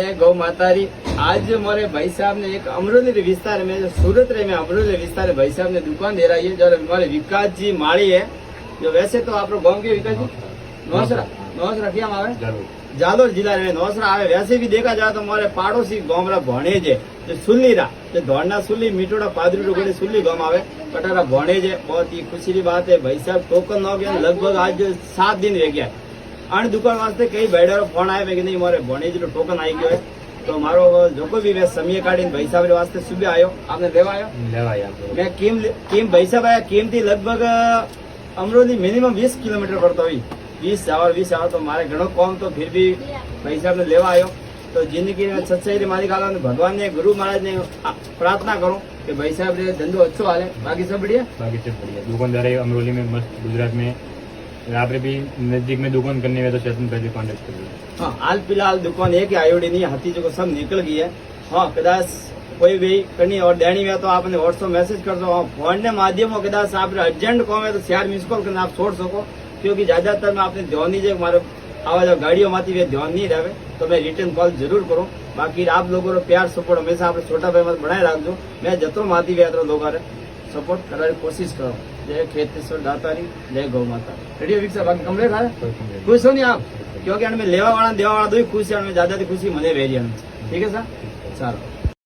जय गौ मातारी। आज हमारे भाई साहब ने एक अमरोली विस्तार में जो सूरत रे में अमरोली विस्तार भाई साहब ने दुकान दे रही है जो हमारे विकास जी माड़ी है। जो वैसे तो आप लोग गाँव के विकास जी नौसरा क्या आवे जालोर जिला में नौसरा आवे। वैसे भी देखा जाए तो हमारे पड़ोसी गाँव भणेज है जो सुलीरा जो धोड़ना सुली मीठोड़ा पादरी टोकड़ी सुली गाँव आवे पटारा भणेज है। बहुत ही खुशी की बात है भाई साहब टोकन हो गया लगभग आज 7 दिन रह गया अण दुकान वास्ते कई बेडर फोन आए कि नहीं मारे भणेज टोकन आई गयो है तो मारो जो कोई भी समय काढ़ी भाई साहब वास्ते सुबह आयो आपने लेवा आयो मैं केम भाई साहब आया केम थी लगभग अमरोली मिनिमम 20 किलोमीटर पड़ता हुई 20 आवर तो मारे घणो कम तो फिर भी भाई साहब ने लेवा आयो। तो जिंदगी में सच्चाई मालिक आला भगवान ने गुरु महाराज ने प्रार्थना करो कि भाई साहब ने धंधो अच्छो हाले। बाकी सब बढ़िया दुकानदार है अमरोली में मस्त गुजरात में आप भी नजदीक में दुकान करने में तो स्टेशन पहले कॉन्टेक्ट कर। हाँ हाल फिलहाल दुकान एक आयोडी नहीं हाथी जो सब निकल गई है। हाँ कदाच कोई भी करनी और देनी है तो आपने व्हाट्सएप मैसेज कर दो। फोन के माध्यम से कदाच आप अर्जेंट कहो है तो शेयर मिस कॉल करना आप छोड़ सको क्योंकि ज्यादातर में आपने ध्यान नहीं मारे आवाज गाड़ियों में ध्यान नहीं रहे तो मैं रिटर्न कॉल जरूर करूँ। बाकी आप लोगों को प्यार सपोर्ट हमेशा आप छोटा भाई मत बनाए रखो। मैं जतो माती वे लोगों सपोर्ट करने की कोशिश करो। जय खेतेश्वर दातारी जय गौ माता। रेडियो विकसा बाकी कमरे था खुश हो नहीं आप क्योंकि में लेवा वाला देवा वाला दो ही खुश है ज्यादा खुशी मने वेरियन ठीक है सर चलो।